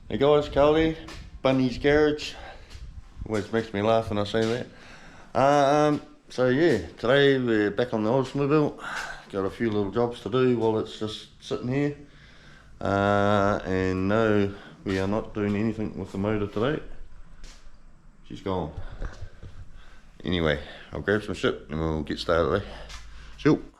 Hey guys, Carly, Bunny's Garage. Always makes me laugh when I say that. So yeah, today we're back on the Oldsmobile. Got a few little jobs to do while it's just sitting here. And no, we are not doing anything with the motor today. She's gone. Anyway, I'll grab some shit and we'll get started. Shoot.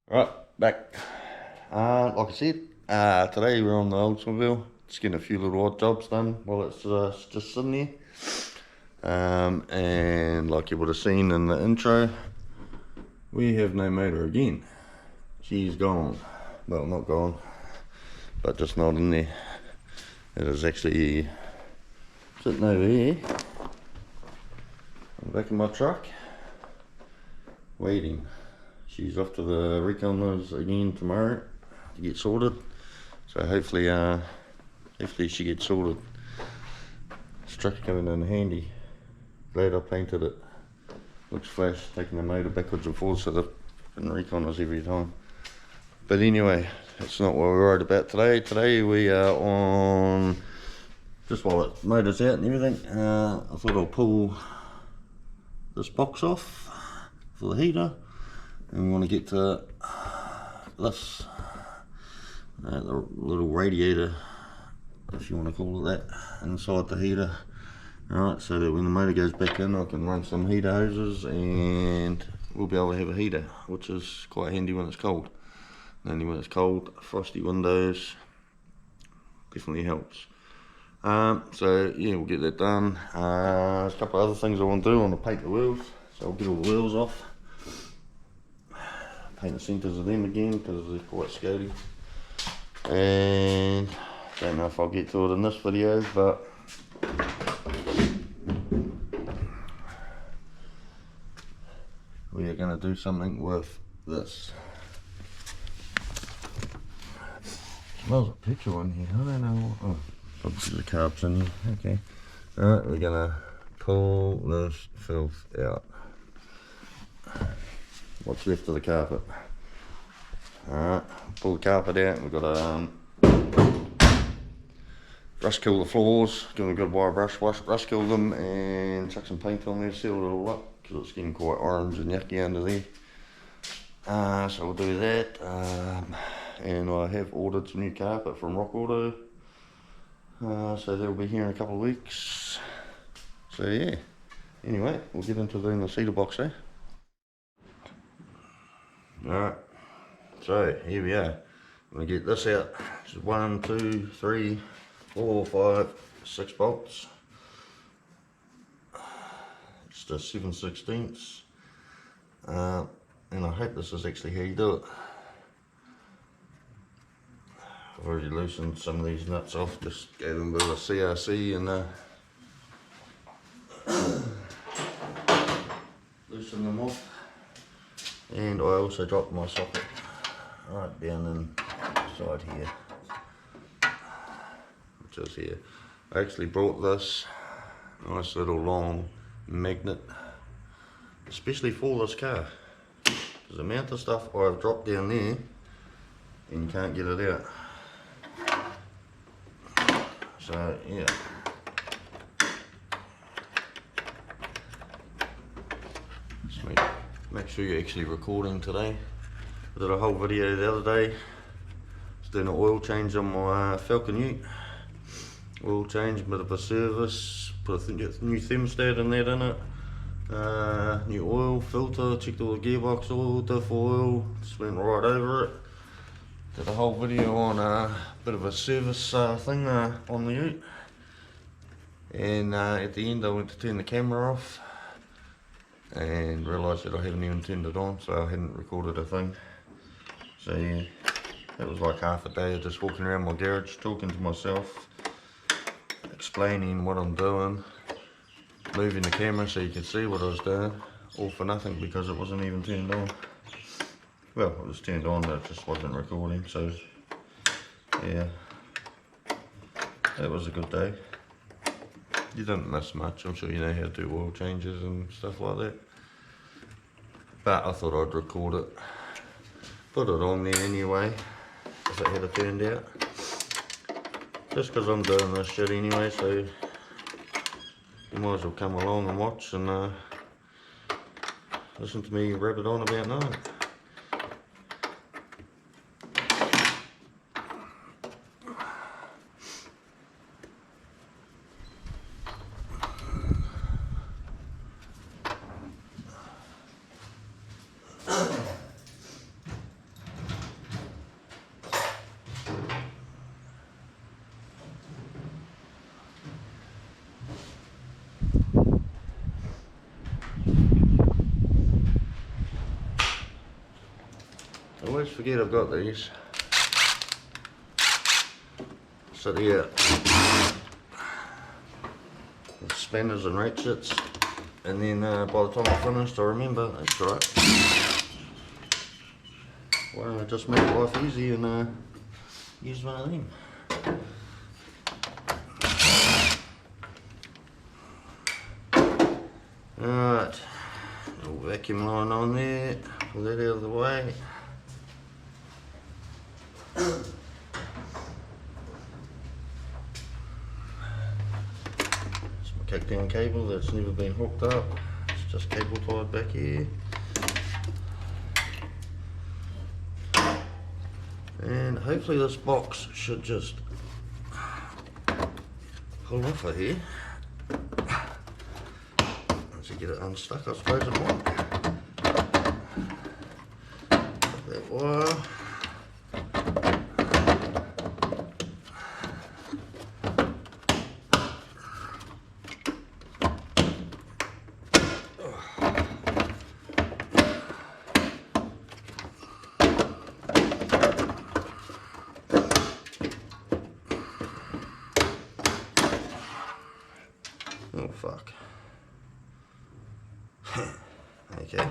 Right, back. Like I said, today we're on the Oldsmobile, just getting a few little odd jobs done while it's just sitting there. And like you would have seen in the intro, we have no motor again. She's gone. Well, not gone, but just not in there. It is actually sitting over here on the back of my truck, waiting. She's off to the reconners again tomorrow to get sorted. So hopefully she gets sorted. This truck's coming in handy. Glad I painted it. Looks flash, taking the motor backwards and forwards so the reconners every time. But anyway, that's not what we're worried about today. Today we are on, just while the motor's out and everything, I thought I'll pull this box off for the heater. And we want to get to this, the little radiator, if you want to call it that, inside the heater. Alright, so that when the motor goes back in, I can run some heater hoses and we'll be able to have a heater, which is quite handy when it's cold. Only when it's cold, frosty windows definitely helps. So yeah, we'll get that done. There's a couple of other things I want to do. I want to paint the wheels, so I'll get all the wheels off. Paint the centres of them again because they're quite scary. And don't know if I'll get to it in this video, but we are going to do something with this. Smells a picture one here. I don't know what. Oh, obviously the carbs in here. Okay. Alright, we're going to pull this filth out. What's left of the carpet. Alright, pull the carpet out. We've got to brush kill the floors. Give them a good wire brush kill them, and chuck some paint on there, seal it all up because it's getting quite orange and yucky under there. So we'll do that. And I have ordered some new carpet from Rock Auto. So they'll be here in a couple of weeks. So yeah. Anyway, we'll get into doing the cedar box there. Alright, so here we are. I'm going to get this out. It's 1, 2, 3, 4, 5, 6 bolts. It's just 7/16. And I hope this is actually how you do it. I've already loosened some of these nuts off, just gave them a bit of a CRC and loosen them off. And I also dropped my socket right down inside here, which is here. I actually brought this nice little long magnet, especially for this car. There's the amount of stuff I've dropped down there and you can't get it out. So yeah. Make sure you're actually recording today. I did a whole video the other day. I was doing an oil change on my Falcon Ute. Oil change, bit of a service, put a new thermostat and that in it. New oil filter, checked all the gearbox oil, diff oil, just went right over it. Did a whole video on a bit of a service thing on the Ute. And at the end I went to turn the camera off and realised that I hadn't even turned it on, so I hadn't recorded a thing. So yeah, that was like half a day of just walking around my garage talking to myself, explaining what I'm doing, moving the camera so you could see what I was doing, all for nothing because it wasn't even turned on. Well, it was turned on, but it just wasn't recording, so yeah, that was a good day. You didn't miss much. I'm sure you know how to do oil changes and stuff like that, but I thought I'd record it, put it on there anyway, if it had turned out, just because I'm doing this shit anyway, so you might as well come along and watch and listen to me rabbit on about nothing. I always forget I've got these. So yeah, spanners and ratchets, and then by the time I finished I remember, that's right, why don't I just make life easy and use one of them. Alright, little vacuum line on there, pull that out of the way. Kickdown cable that's never been hooked up, it's just cable tied back here, and hopefully this box should just pull off of here. Once you get it unstuck, I suppose it might. That wire. Oh fuck. Okay.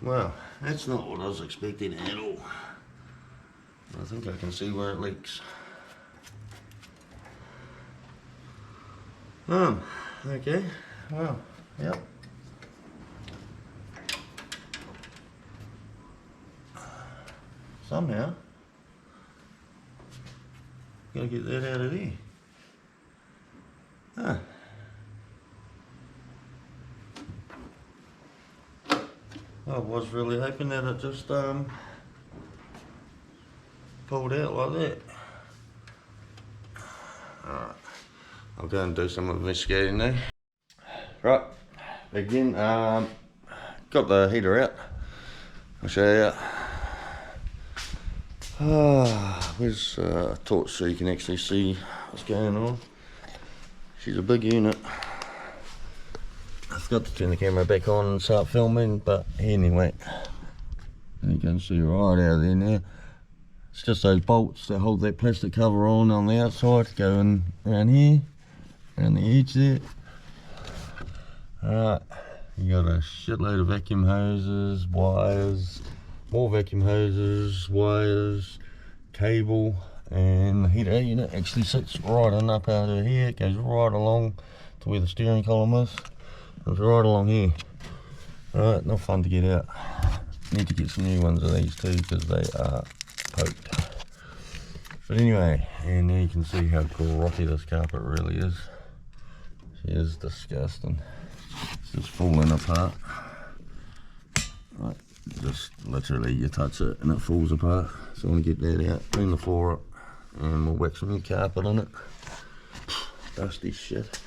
Well, that's not what I was expecting at all. I think I can see where it leaks. Okay. Well, yep. Somehow, gotta get that out of there. Huh. I was really hoping that it just pulled out like that. Alright, I'll go and do some investigating now. Right, again, got the heater out. I'll show you. Where's a torch so you can actually see what's going on. She's a big unit. I forgot to turn the camera back on and start filming, but anyway, you can see right out of there now. It's just those bolts that hold that plastic cover on the outside, going around here, around the edge there. Alright, you got a shitload of vacuum hoses, wires, more vacuum hoses, wires, cable, and the heater unit actually sits right on up out of here. It goes right along to where the steering column is. It's right along here. Alright, not fun to get out. Need to get some new ones of these too because they are poked. But anyway, and there you can see how grotty this carpet really is. It is disgusting. It's just falling apart. Right, just literally you touch it and it falls apart. So I want to get that out, clean the floor up, and we'll whack some new carpet on it. Dusty shit.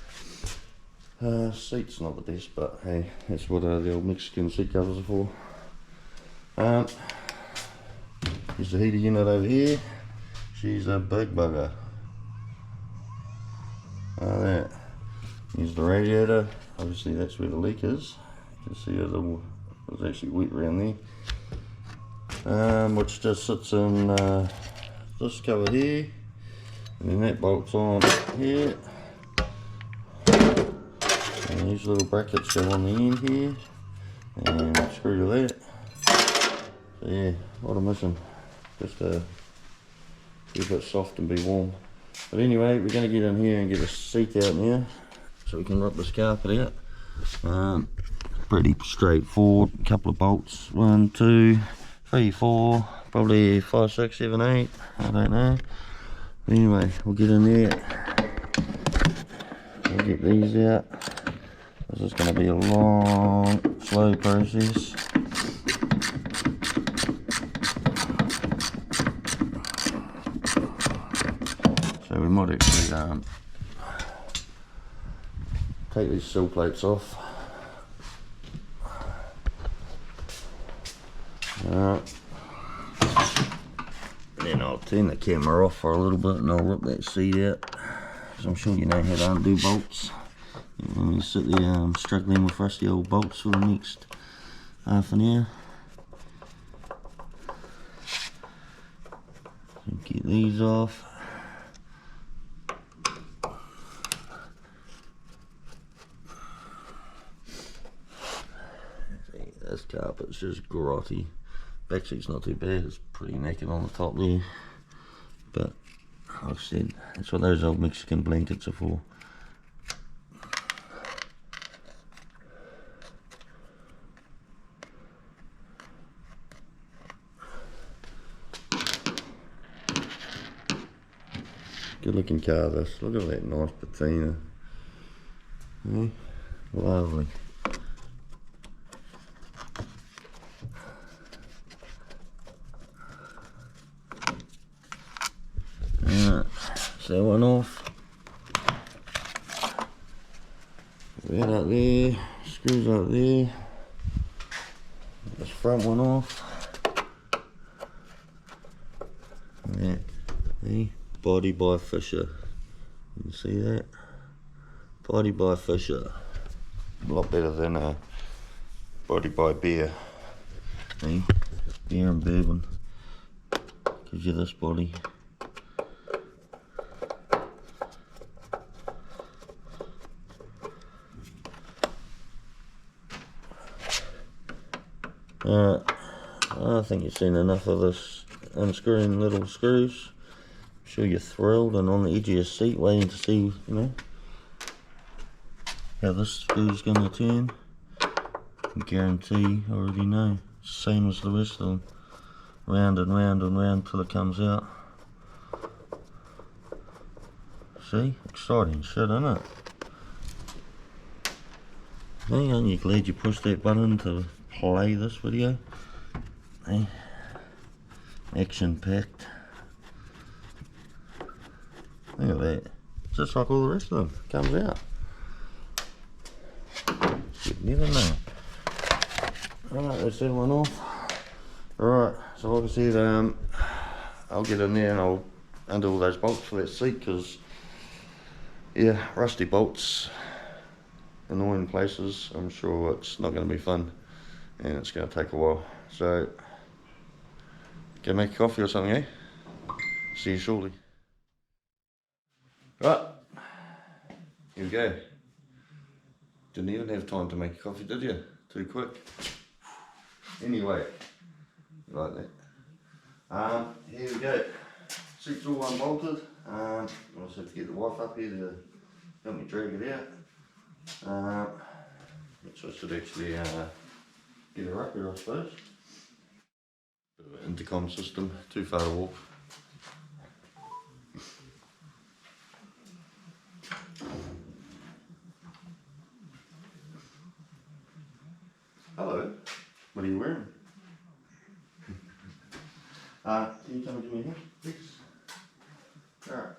Seat's not the best, but hey, that's what the old Mexican seat covers are for. Here's the heater unit over here. She's a big bugger. That. Here's the radiator. Obviously that's where the leak is. You can see it's actually wet around there. Which just sits in this cover here, and then that bolts on here, and these little brackets go on the end here, and screw to that. So yeah, what I'm missing, just to keep it soft and be warm. But anyway, we're going to get in here and get a seat out now, so we can rip this carpet out. Pretty straightforward. A couple of bolts, 1, 2, 3, 4, probably 5, 6, 7, 8. I don't know. But anyway, we'll get in there. We'll get these out. This is going to be a long, slow process. So we might actually take these sill plates off. Then I'll turn the camera off for a little bit and I'll rip that seat out, because I'm sure you know how to undo bolts. And you sit there struggling with rusty old bolts for the next half an hour. So get these off. See, this carpet's just grotty. Back seat's not too bad, it's pretty naked on the top there. But like I said, that's what those old Mexican blankets are for. Good looking car this. Look at that nice patina. Lovely. That one off. That up there, screws up there. This front one off. That, see, body by Fisher. You can see that? Body by Fisher. A lot better than a body by Bear. See, Bear and Bourbon. Gives you this body. I think you've seen enough of this unscrewing little screws. I'm sure you're thrilled and on the edge of your seat waiting to see, you know, how this screw's going to turn. I guarantee you already know. Same as the rest of them. Round and round and round till it comes out. See? Exciting shit, isn't it? Hey, aren't you glad you pushed that button to play this video? Hey, action packed. Look at that. Just like all the rest of them. Comes out. You'd never know. Alright, that's that one off. Alright, so like I said, I'll get in there and I'll undo all those bolts for that seat, because yeah, rusty bolts, annoying places. I'm sure it's not going to be fun and it's going to take a while. So, go make a coffee or something, eh? See you shortly. Right, here we go. Didn't even have time to make a coffee, did you? Too quick. Anyway, like that. Here we go. Seat's all unbolted. I just have to get the wife up here to help me drag it out. Which I should actually get her up here, I suppose. Bit of an intercom system, too far to walk. Hello, what are you wearing? Can you come and give me a hand, please? Alright.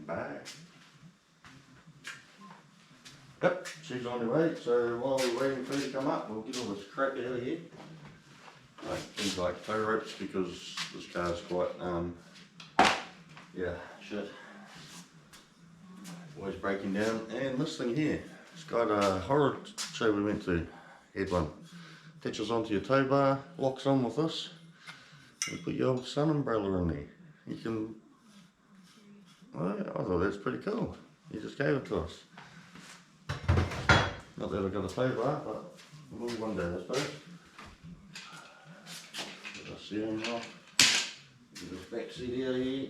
Bye. Yep, she's on her way, so while we're waiting for her to come up, we'll get all this crap out of here. Like things like tow ropes, because this car's quite, yeah, shit. Always breaking down. And this thing here, it's got a horror show we went to. Had one. Attaches onto your tow bar, locks on with this. You put your old sun umbrella in there. you can, well, I thought that's pretty cool. You just gave it to us. Not that I've got a favourite, but we'll one day, I suppose. Put the steering off. Get this back seat out of here.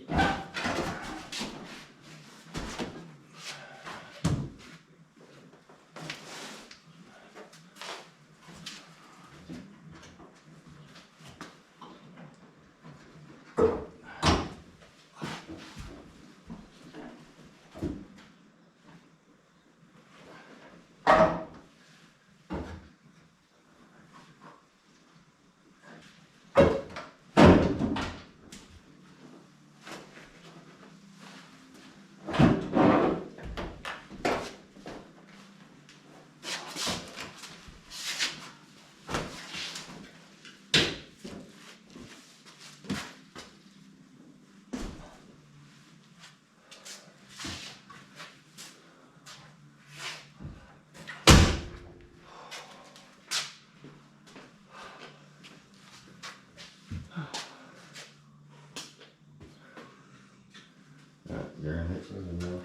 Yeah, that's it now.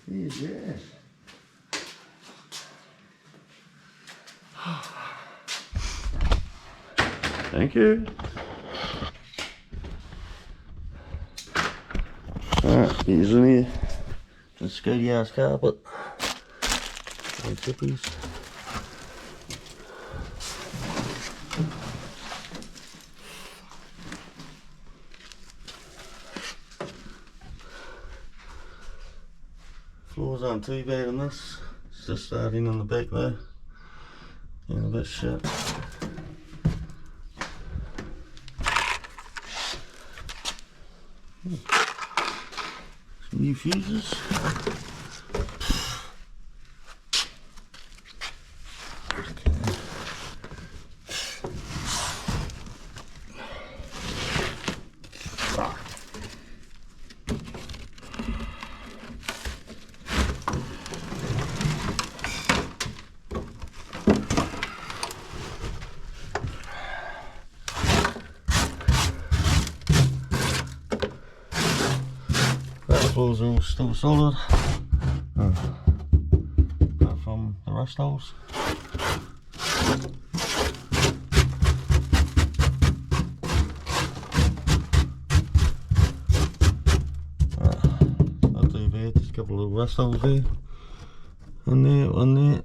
Yes. Thank you. Alright, here's in here. The Scotty ass carpet. And chippies. Floors aren't too bad in this. It's just starting on the back though. And a bit shit. Some new fuses. Floors are all still solid, apart from the rust holes. Not too bad, just a couple of little rust holes there, and there, one there.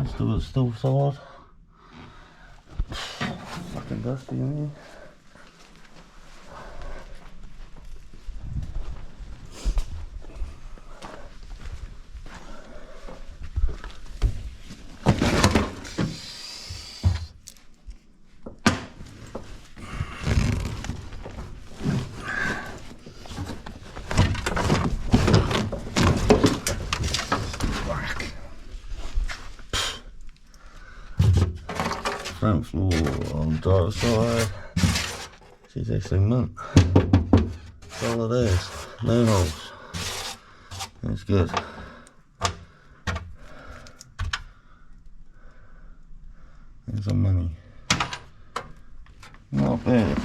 It's still solid. Fucking dusty in here. Front floor on the driver's side. She's actually mint. Solid as. No holes. That's good. There's some money. Not bad.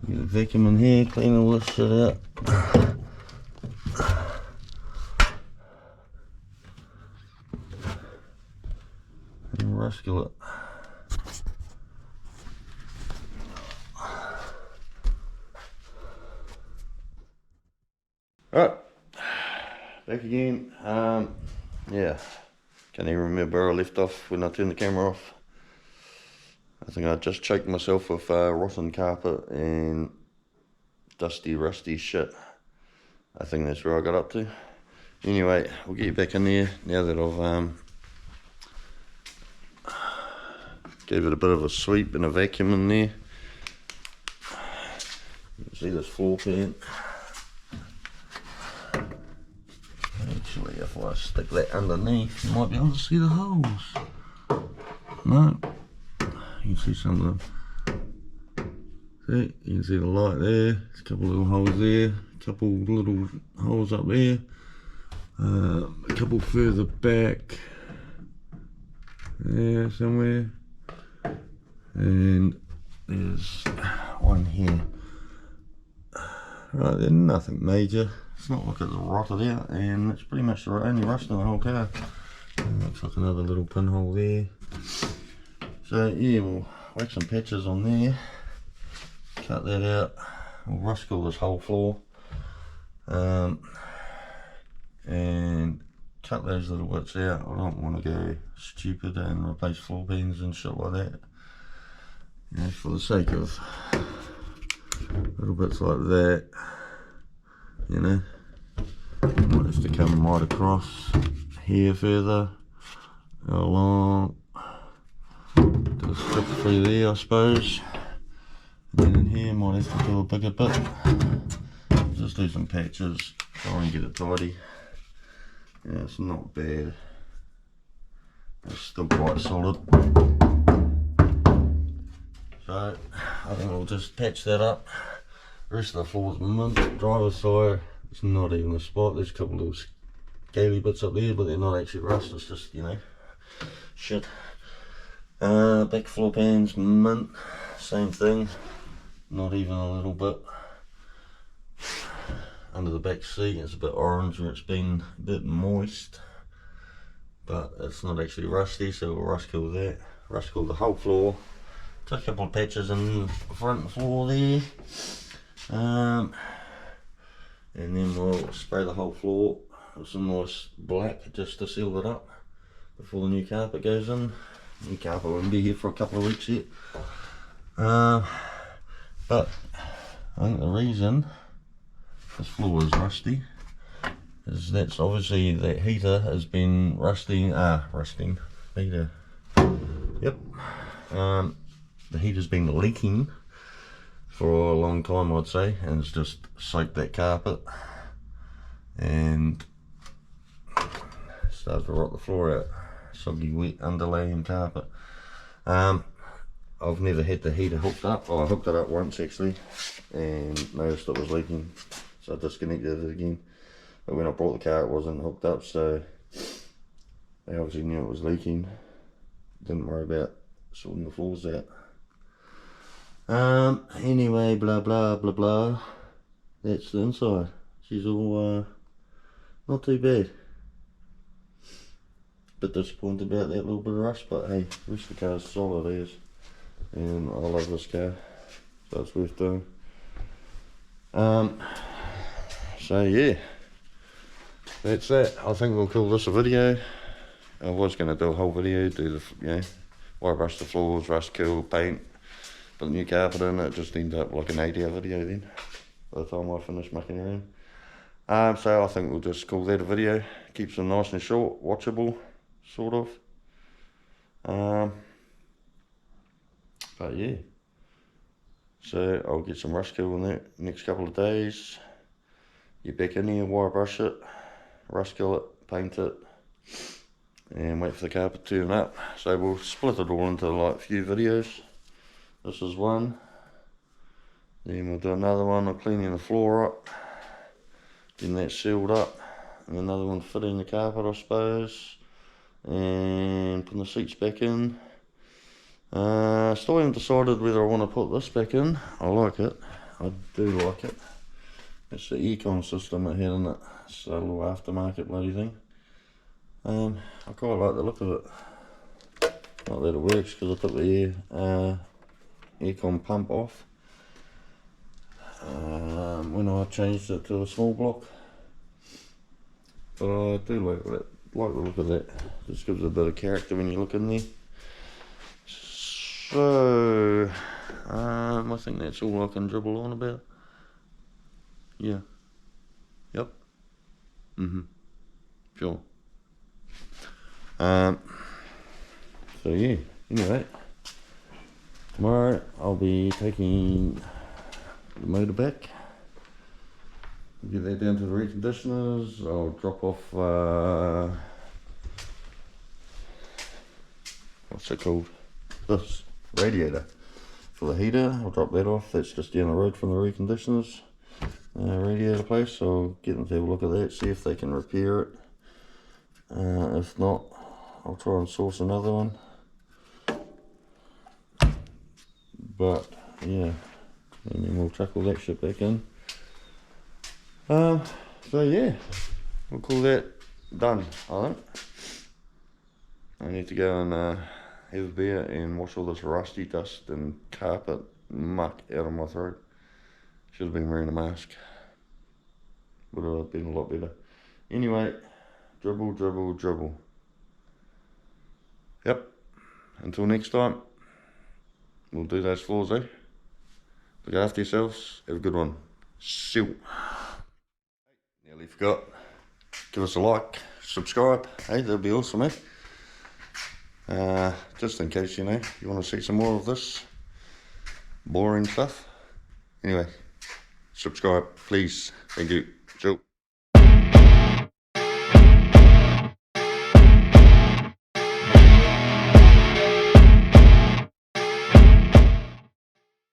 Get a vacuum in here, clean all this shit out. Skillet. Alright, back again. yeah, can't even remember where I left off when I turned the camera off. I think I just choked myself with rotten carpet and dusty, rusty shit. I think that's where I got up to. Anyway, we'll get you back in there now that I've gave it a bit of a sweep and a vacuum in there. You can see this floor pan. Actually, if I stick that underneath, you might be able to see the holes. No, you can see some of them. See, you can see the light there. There's a couple little holes there, a couple little holes up there, a couple further back there somewhere, and there's one here. Right, there's nothing major. It's not like it's rotted out, and it's pretty much the only rust in the whole car. Looks like another little pinhole there. So yeah, we'll whack some patches on there, cut that out, we'll rust cool this whole floor, and cut those little bits out. I don't want to go stupid and replace floor pans and shit like that. You know, for the sake of little bits like that, you know. Might have to come right across here further, go along, do a strip through there I suppose, and then in here might have to do a bigger bit. Just do some patches, try and get it tidy. Yeah, it's not bad, it's still quite solid. So I think we'll just patch that up. The rest of the floor's mint. Driver's side, it's not even a spot. There's a couple little scaly bits up there, but they're not actually rust, it's just, you know, shit. Back floor pans, mint, same thing, not even a little bit. Under the back seat, it's a bit orange where it's been a bit moist, but it's not actually rusty, so we'll rust cool that. Rust cool the whole floor. Took a couple of patches in the front floor there. And then we'll spray the whole floor with some nice black just to seal it up before the new carpet goes in. New carpet won't be here for a couple of weeks yet. But I think the reason this floor is rusty is that's obviously that heater has been rusting. Heater. Yep. The heater's been leaking for a long time, I'd say, and it's just soaked that carpet and started to rot the floor out. Soggy, wet, underlaying carpet. I've never had the heater hooked up. Oh, I hooked it up once actually and noticed it was leaking, so I disconnected it again. But when I brought the car, it wasn't hooked up, so they obviously knew it was leaking. Didn't worry about sorting the floors out. Anyway, blah blah blah blah. That's the inside. She's all not too bad. Bit disappointed about that little bit of rust, but hey, the rest of the car's solid as, and I love this car, so it's worth doing. So yeah, that's that. I think we'll call this a video. I was going to do a whole video, do the, you know, why rust the floors, rust cool, paint, put the new carpet in. It just ended up like an 8-hour video then, by the time I finished mucking around. So I think we'll just call that a video. Keeps them nice and short, watchable, sort of. But yeah, so I'll get some rust cool in that next couple of days. Get back in here, wire brush it, rust cool it, paint it, and wait for the carpet to turn up. So we'll split it all into like a few videos. This is one, then we'll do another one of cleaning the floor up, getting that sealed up, and another one fitting the carpet I suppose, and putting the seats back in. Still haven't decided whether I want to put this back in. I like it, I do like it. It's the aircon system it had in it. It's a little aftermarket bloody thing. I quite like the look of it. Not that it works because I took the aircon pump off when I changed it to a small block. But I do like like the look of that. Just gives it a bit of character when you look in there. So, I think that's all I can dribble on about. Yeah. Yep. Sure. So yeah, anyway, tomorrow I'll be taking the motor back, get that down to the reconditioners. I'll drop off, what's it called? This radiator for the heater. I'll drop that off. That's just down the road from the reconditioners radiator place. So I'll get them to have a look at that, see if they can repair it. If not, I'll try and source another one. But yeah, and then we'll chuck all that shit back in. So yeah, we'll call that done, I think. I need to go and have a beer and wash all this rusty dust and carpet muck out of my throat. Should have been wearing a mask. Would have been a lot better. Anyway, dribble, dribble, dribble. Yep, until next time. We'll do those floors, eh? Look after yourselves. Have a good one. See you. Nearly forgot. Give us a like, subscribe. Hey, that'd be awesome, eh? Just in case, you know, you want to see some more of this boring stuff. Anyway, subscribe, please. Thank you.